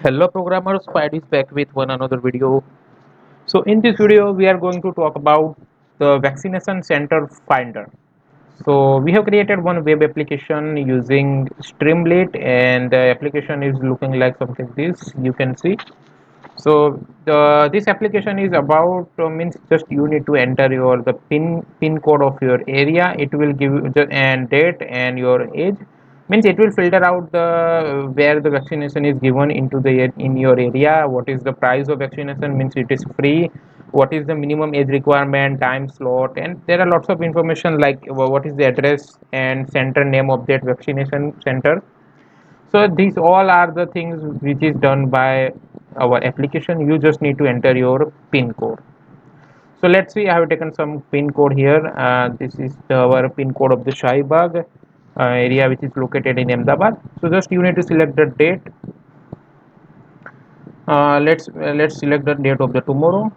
Hello programmers, Spidey is back with one another video. So in this video we are going to talk about the vaccination center finder. So we have created one web application using Streamlit and the application is looking like something this you can see. So this application is about means just you need to enter your the pin code of your area. It will give you the and date and your age. Means it will filter out the where the vaccination is given into the in your area. What is the price of vaccination? Means it is free. What is the minimum age requirement, time slot, and there are lots of information like what is the address and center name of that vaccination center. So these all are the things which is done by our application. You just need to enter your pin code. So let's see, I have taken some pin code here. This is our pin code of the Shahibag area which is located in Ahmedabad. So just you need to select the date. Let's select the date of the tomorrow.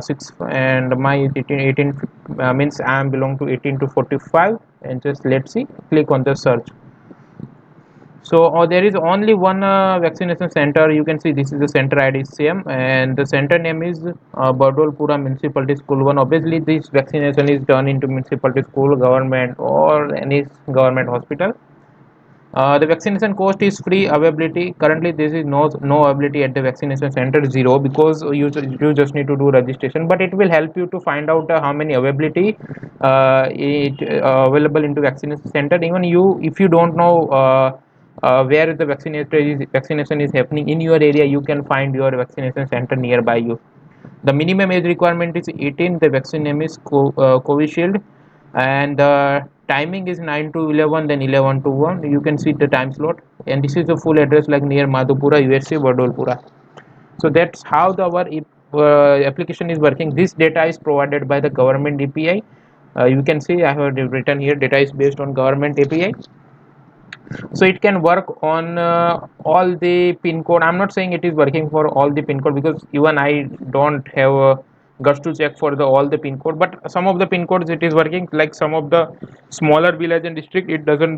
6 and my 18 means I am belong to 18 to 45 and just let's see, click on the search. So there is only one vaccination center. You can see this is the center ID is same and the center name is Bardolpura Municipality School 1. Obviously this vaccination is done into municipality school, government or any government hospital. The vaccination cost is free. Availability currently there is no availability at the vaccination center, zero, because you just need to do registration, but it will help you to find out how many availability available into vaccination center. Even you, if you don't know where the vaccination is happening in your area, you can find your vaccination center nearby you. The minimum age requirement is 18. The vaccine name is Covishield, and the timing is 9 to 11, then 11 to 1. You can see the time slot, and this is the full address like near Madhupura, USA, Badolpura. So that's how our application is working. This data is provided by the government API. You can see I have written here data is based on government API, so it can work on all the pin code. I'm not saying it is working for all the pin code because even I don't have guts to check for the all the pin code, but some of the pin codes it is working, like some of the smaller village and district it doesn't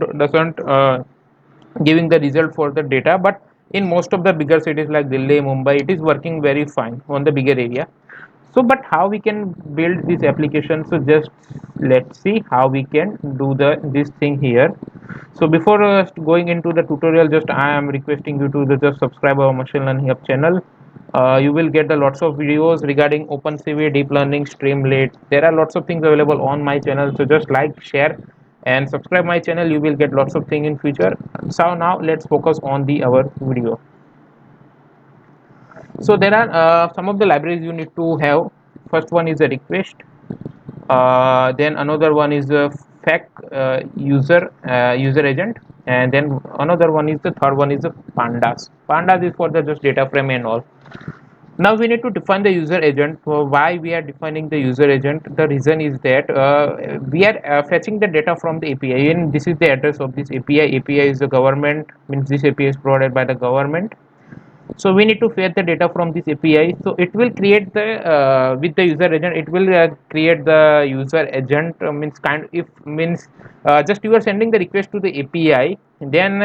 giving the result for the data, but in most of the bigger cities like Delhi, Mumbai, it is working very fine on the bigger area. So but how we can build this application? So just let's see how we can do the this thing here. So before going into the tutorial, just I am requesting you to just subscribe our machine learning hub channel. You will get the lots of videos regarding OpenCV, deep learning, Streamlit. There are lots of things available on my channel, so just like, share and subscribe my channel. You will get lots of things in future. So now let's focus on the our video. So there are some of the libraries you need to have. First one is a request, then another one is a fac user agent, and then another one is the third one is the pandas is for the just data frame and all. Now we need to define the user agent. Why we are defining the user agent? The reason is that we are fetching the data from the API, and this is the address of this API is the government, means this API is provided by the government. So we need to fetch the data from this API. So it will create the with the user agent, it will create the user agent, means kind if means just you are sending the request to the API, then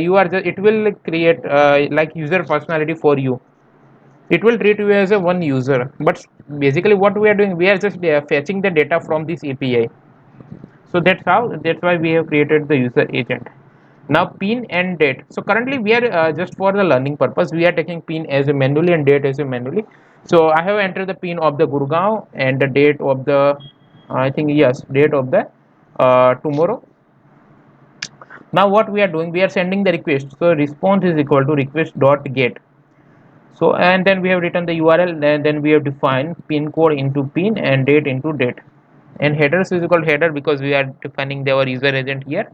you are just, it will create like user personality for you. It will treat you as a one user, but basically what we are doing, we are just fetching the data from this API. So that's why we have created the user agent. Now pin and date. So currently we are just for the learning purpose, we are taking pin as a manually and date as a manually. So I have entered the pin of the Gurgaon and the date of the I think yes, date of the tomorrow. Now what we are doing, we are sending the request. So response is equal to request dot get. So and then we have written the URL, and then we have defined pin code into pin and date into date, and headers is equal to header because we are defining our user agent here.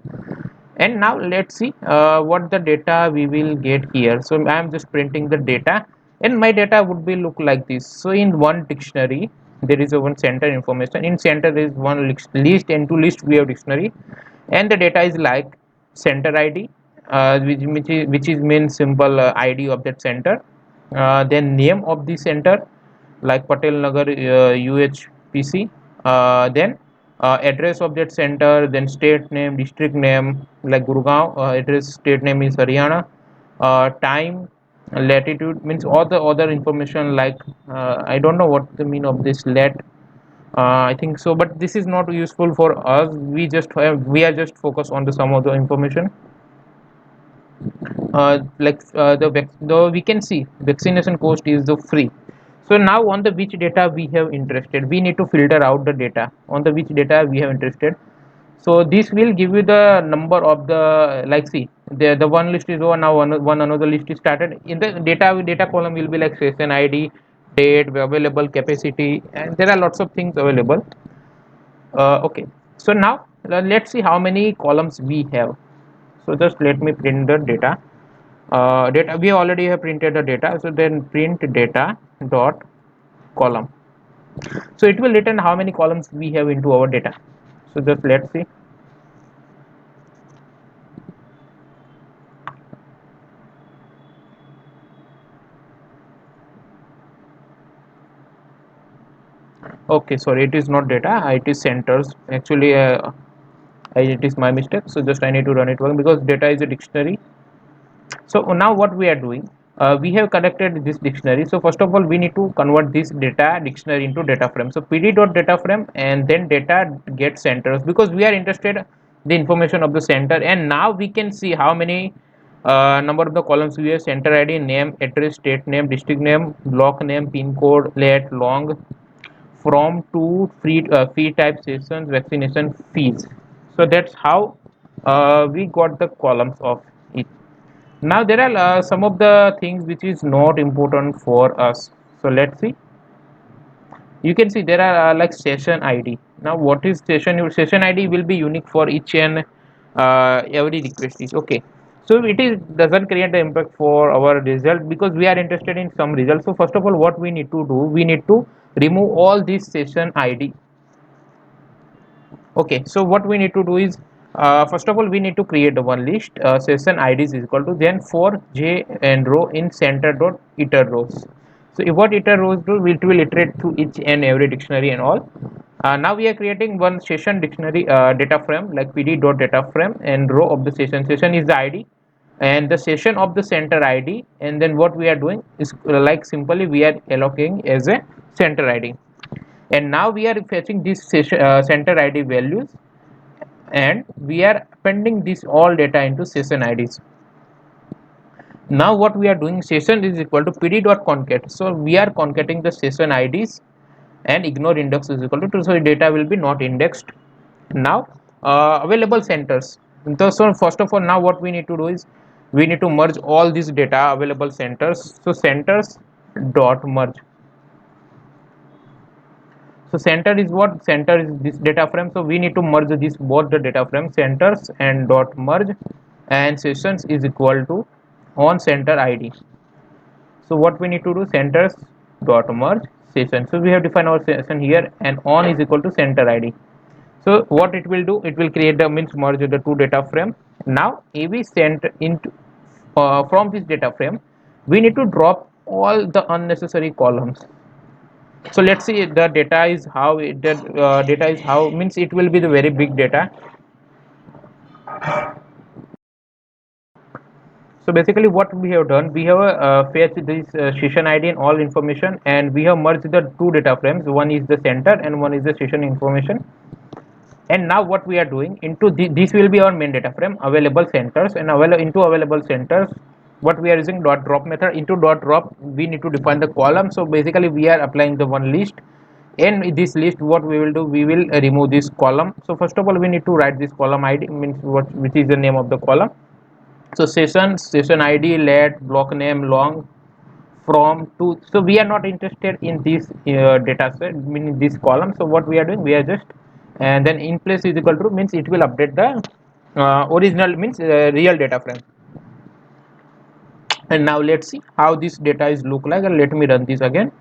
And now let's see what the data we will get here. So I am just printing the data, and my data would be look like this. So in one dictionary there is a one center information, in center there is one list, and two list we have dictionary, and the data is like center ID, which is main simple ID of that center, then name of the center like Patel Nagar UHPC, then address of that center, then state name, district name like Gurgaon, address state name is Haryana, time, latitude means all the other information like I don't know what the mean of this lat. I think so, but this is not useful for us. We are just focused on the some of the information. The we can see vaccination cost is the free. So now on the which data we have interested, we need to filter out the data on the which data we have interested. So this will give you the number of the, like, see, the one list is over. Now one another list is started. In the data column will be like session ID, date, available capacity, and there are lots of things available. Okay, so now let's see how many columns we have. So just let me print the data. Data we already have printed the data, so then print data dot column. So it will return how many columns we have into our data. So just let's see. Okay, sorry, it is not data, it is centers actually. It is my mistake, so just I need to run it one because data is a dictionary. So now what we are doing, we have collected this dictionary. So first of all we need to convert this data dictionary into data frame. So pd dot data frame and then data get centers, because we are interested the information of the center. And now we can see how many number of the columns we have: center id, name, address, state name, district name, block name, pin code, let, long, from, to, fee type, sessions, vaccination, fees. So that's how we got the columns of it. Now there are some of the things which is not important for us. So let's see. You can see there are like session id. Now what is session? Your session id will be unique for each and every request is okay. So it is doesn't create the impact for our result because we are interested in some results. So first of all what we need to do, we need to remove all this session id. Okay, so what we need to do is, first of all we need to create one list. Session id is equal to, then for j and row in center dot iter rows. So if what iter rows do, it will iterate through each and every dictionary and all. Now we are creating one session dictionary data frame like pd dot data frame, and row of the session is the id, and the session of the center id. And then what we are doing is like simply we are allocating as a center id. And now we are fetching this center id values, and we are appending this all data into session ids. Now what we are doing, session is equal to pd dot concat. So we are concatenating the session ids, and ignore index is equal to 2, so data will be not indexed. Now available centers. So first of all now what we need to do is we need to merge all these data available centers. So centers dot merge. So center is what? Center is this data frame. So we need to merge this both the data frame centers and dot merge, and sessions is equal to on center id. So what we need to do, centers dot merge session. So we have defined our session here, and on is equal to center id. So what it will do, it will create the means merge the two data frame. Now ab sent into from this data frame we need to drop all the unnecessary columns. So let's see the data is how data is how means it will be the very big data. So basically what we have done, we have fetched this session id and all information, and we have merged the two data frames. One is the center and one is the session information. And now what we are doing into this will be our main data frame available centers, and into available centers what we are using dot drop method. Into dot drop we need to define the column. So basically we are applying the one list, and this list what we will do, we will remove this column. So first of all we need to write this column id means what, which is the name of the column. So session id, let, block name, long, from, to. So we are not interested in this data set meaning this column. So what we are doing, we are just, and then in place is equal to means it will update the original means real data frame. And now let's see how this data is look like, and let me run this again.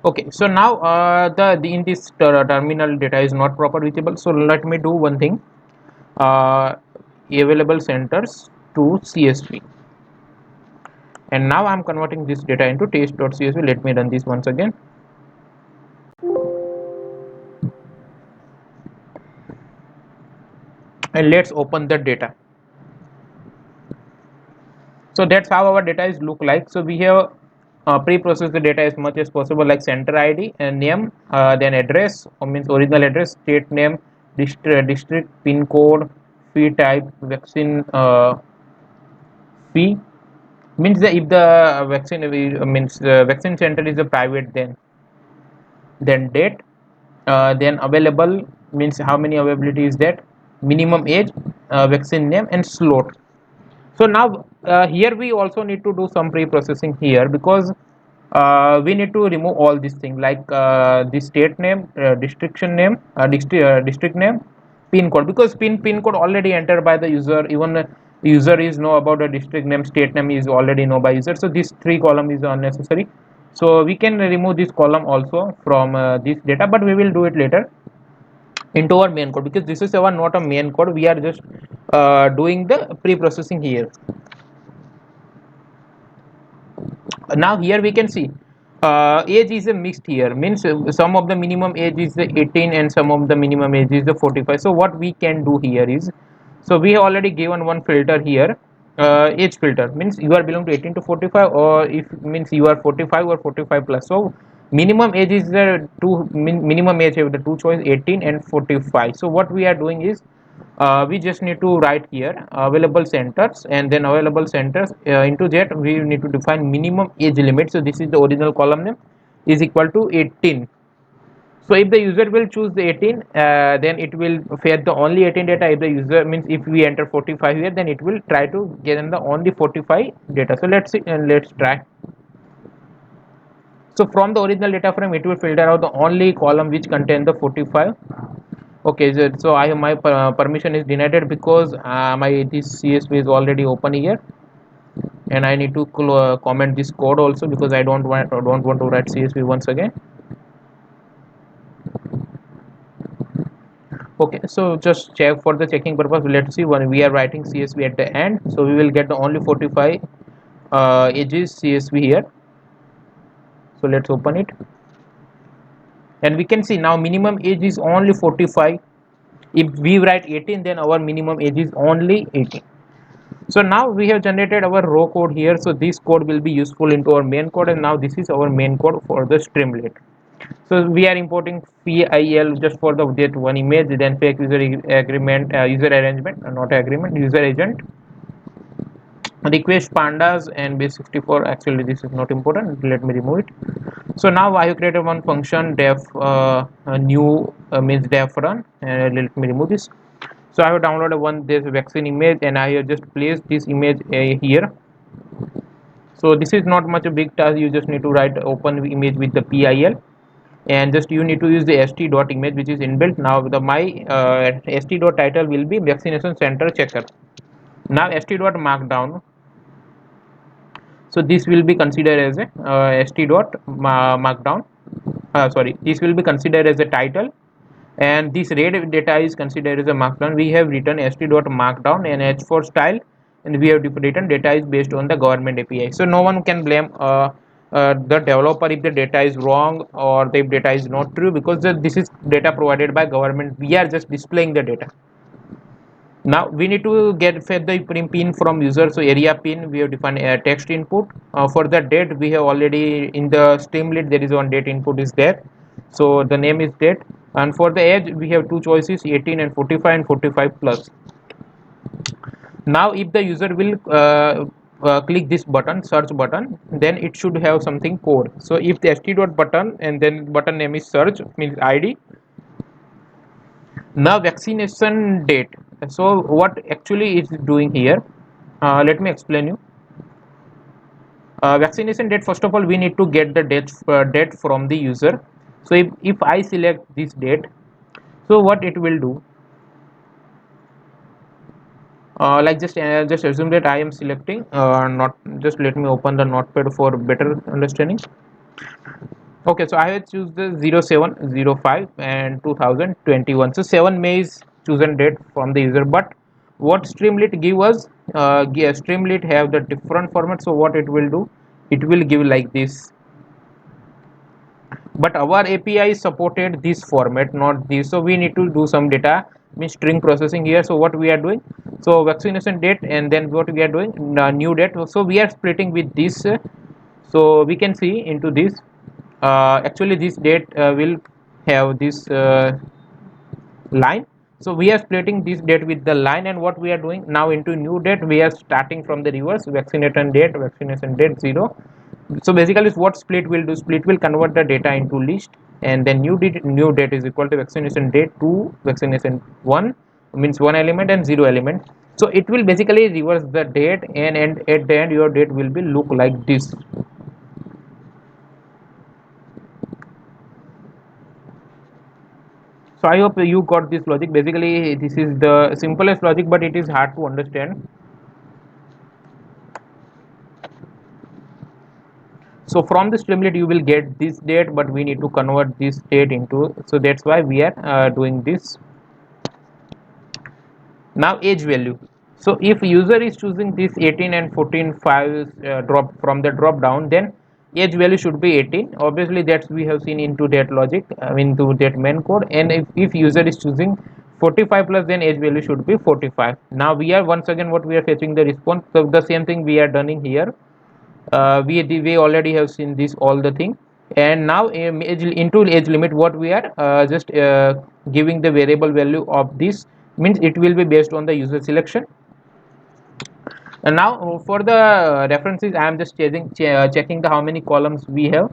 Okay, so now the in this terminal data is not proper reachable. So let me do one thing, uh, available centers to csv. And now I'm converting this data into test.csv. Let me run this once again. and let's open the data. So that's how our data is look like. So we have pre-processed the data as much as possible, like center ID and name, then address, or means original address, state name, district, pin code, fee type, vaccine fee, means that if the vaccine means vaccine center is a private, then date, then available means how many availability is that, minimum age, vaccine name, and slot. So now here we also need to do some pre-processing here, because we need to remove all these things, like the state name, district name, pin code, because pin code already entered by the user. Even user is know about the district name, state name is already know by user, so this three column is unnecessary. So we can remove this column also from this data, but we will do it later into our main code, because this is our not a main code, we are just doing the pre-processing here. Now here we can see age is a mixed here, means some of the minimum age is the 18 and some of the minimum age is the 45. So what we can do here is, so we have already given one filter here, age filter, means you are belong to 18 to 45, or if means you are 45 or 45 plus. So minimum age is the minimum age have the two choice, 18 and 45. So what we are doing is, we just need to write here available centers, and then available centers, into that we need to define minimum age limit. So this is the original column name, is equal to 18. So if the user will choose the 18, then it will fetch the only 18 data. If the user means if we enter 45 here, then it will try to get in the only 45 data. So let's see, and let's try. So from the original data frame, it will filter out the only column which contain the 45. Okay, so I have my permission is denied, because my this CSV is already open here, and I need to comment this code also, because I don't want to write CSV once again. Okay, so just check for the checking purpose. Let's see, when we are writing CSV at the end, so we will get the only 45 ages CSV here. So let's open it, and we can see now minimum age is only 45. If we write 18, then our minimum age is only 18. So now we have generated our row code here. So this code will be useful into our main code, and now this is our main code for the Streamlit. So we are importing PIL just for the that one image, then fake user agreement, user arrangement, not agreement, user agent, request pandas, and base64. Actually this is not important, let me remove it. So now I have created one function def new means def run, and let me remove this. So I have downloaded one this vaccine image, and I have just placed this image here. So this is not much a big task, you just need to write open image with the PIL, and just you need to use the st.image which is inbuilt. Now the my st.title will be vaccination center checker. Now st.markdown, so this will be considered as a st.markdown, sorry, this will be considered as a title, and this red data is considered as a markdown. We have written st.markdown and h for style, and we have written data is based on the government API. So no one can blame the developer if the data is wrong or the data is not true, because this is data provided by government, we are just displaying the data. Now we need to get fed the pin from user. So area pin, we have defined a text input. For the date, we have already in the Streamlit there is one date input is there, so the name is date. And for the age, we have two choices, 18 and 45 and 45 plus. Now if the user will click this button, search button, then it should have something code. So if the st button and then button name is search means ID. Now vaccination date, so what actually is doing here, let me explain you. Vaccination date, first of all we need to get the date from the user. So if I select this date, so what it will do, like just assume that I am selecting not, just let me open the notepad for better understanding. Okay, so I have choose the 0705 and 2021. So 7 May is chosen date from the user, but what Streamlit give us, Streamlit have the different format. So what it will do, it will give like this, but our API supported this format, not this. So we need to do some data means string processing here. So what we are doing, so vaccination date, and then what we are doing, new date. So we are splitting with this, so we can see into this, actually this date will have this line. So we are splitting this date with the line, and what we are doing now, into new date we are starting from the reverse, vaccination date 0. So basically what split will do, split will convert the data into list, and then new date is equal to vaccination date to vaccination 1, means 1 element and 0 element. So it will basically reverse the date, and at the end your date will be look like this. So I hope you got this logic. Basically this is the simplest logic, but it is hard to understand. So from the streamlit you will get this date, but we need to convert this date into, so that's why we are doing this. Now age value. So if user is choosing this 18 and 14 files, drop from the drop down, then age value should be 18. Obviously that's we have seen into that logic, into that main code. And if user is choosing 45 plus, then age value should be 45. Now we are once again what we are fetching the response. So the same thing we are done here. We already have seen this all the thing. And now into age limit, what we are just giving the variable value of this, means it will be based on the user selection. And now for the references I am just checking the how many columns we have.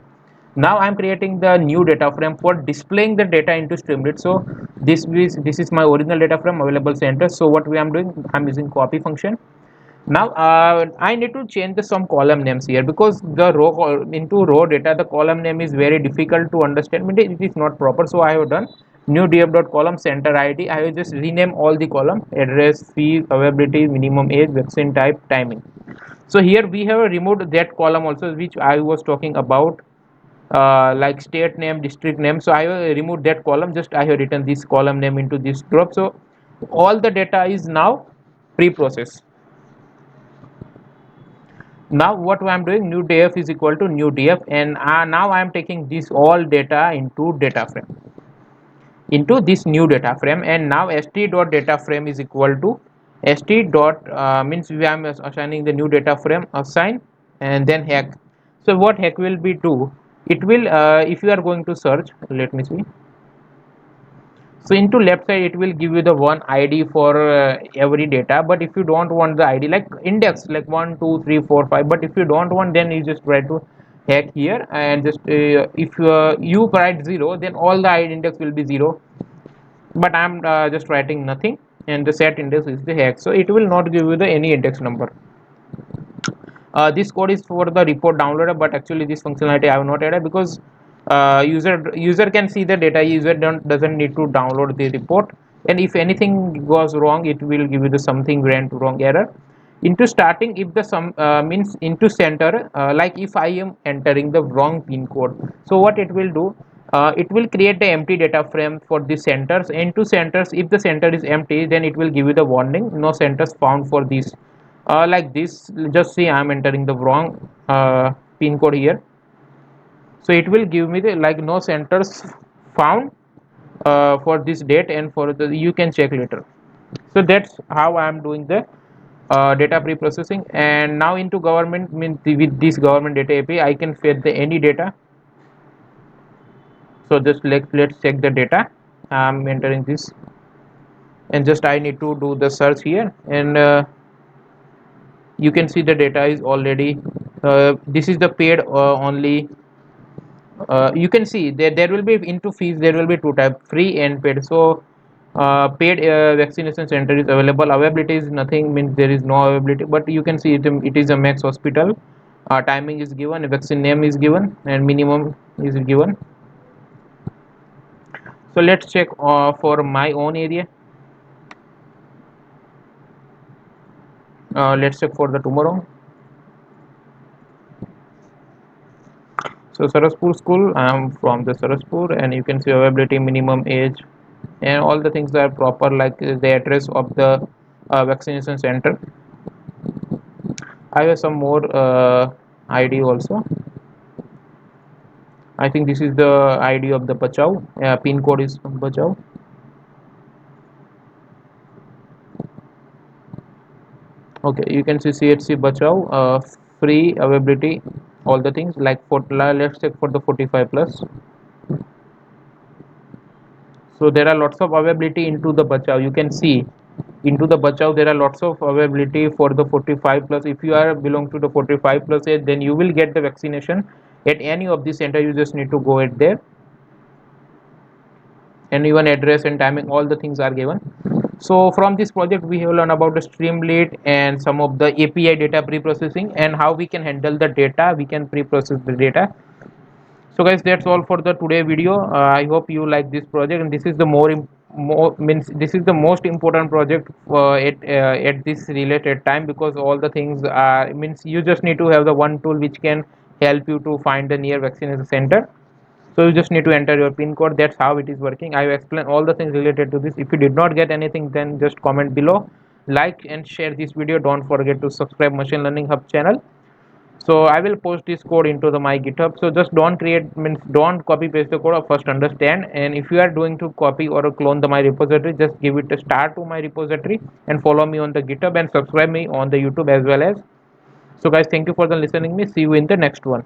Now I am creating the new data frame for displaying the data into streamlit. So this is my original data frame available center. So what we am doing, I'm using copy function. Now I need to change the some column names here, because the into row data the column name is very difficult to understand, it is not proper. So I have done new df.column center id. I will just rename all the column: address, fee, availability, minimum age, vaccine type, timing. So here we have removed that column also, which I was talking about, like state name, district name. So I have removed that column, just I have written this column name into this drop. So all the data is now pre-processed. Now what I'm doing, new df is equal to new df, and now I'm taking this all data into data frame, into this new data frame. And now st dot data frame is equal to st dot means we am assigning the new data frame assign, and then hack. So what hack will be do, it will if you are going to search, let me see. So into left side it will give you the one id for every data, but if you don't want the id like index like 1 2 3 4 5, but if you don't want, then you just try to hack here, and just if you write 0, then all the id index will be 0. But I'm just writing nothing, and the set index is the hack, so it will not give you the any index number. This code is for the report downloader, but actually this functionality I have not added, because user can see the data. User doesn't need to download the report, and if anything goes wrong, it will give you the something went wrong error. Into starting, if the sum means into center, like if I am entering the wrong pin code, so what it will do, it will create the empty data frame for the centers. Into centers, if the center is empty, then it will give you the warning, no centers found for this. Like this, just see I'm entering the wrong pin code here, so it will give me the like no centers found for this date, and for the you can check later. So that's how I am doing the data pre-processing. And now into government, means with this government data API I can fetch the any data. So just let's check the data. I'm entering this, and just I need to do the search here, and you can see the data is already this is the paid only. You can see there will be into fees, there will be two type, free and paid. So paid vaccination center is available. Availability is nothing, means there is no availability, but you can see it is a max hospital. Timing is given, vaccine name is given, and minimum is given. So let's check for my own area. Let's check for the tomorrow. So Saraspur school, I am from the Saraspur, and you can see availability, minimum age, and all the things are proper, like the address of the vaccination center. I have some more ID also. I think this is the ID of the Bachau. Pin code is Bachau. Okay, you can see CHC Bachao, free availability, all the things like for, let's check for the 45 plus. So there are lots of availability into the Bachao. You can see into the Bachao there are lots of availability for the 45 plus. If you are belong to the 45 plus age, then you will get the vaccination at any of the center. You just need to go at there, and even address and timing, all the things are given. So from this project we have learned about the Streamlit and some of the API data pre-processing and how we can handle the data, we can pre-process the data. So guys, that's all for the today video. I hope you like this project, and this is the more means this is the most important project at this related time, because all the things are means you just need to have the one tool which can help you to find the near vaccination center. So you just need to enter your pin code. That's how it is working. I have explained all the things related to this. If you did not get anything, then just comment below, like and share this video. Don't forget to subscribe Machine Learning Hub channel. So I will post this code into the my GitHub. So just don't create means don't copy paste the code, or first understand. And if you are doing to copy or clone the my repository, just give it a start to my repository and follow me on the GitHub and subscribe me on the YouTube as well as. So guys, thank you for the listening me. See you in the next one.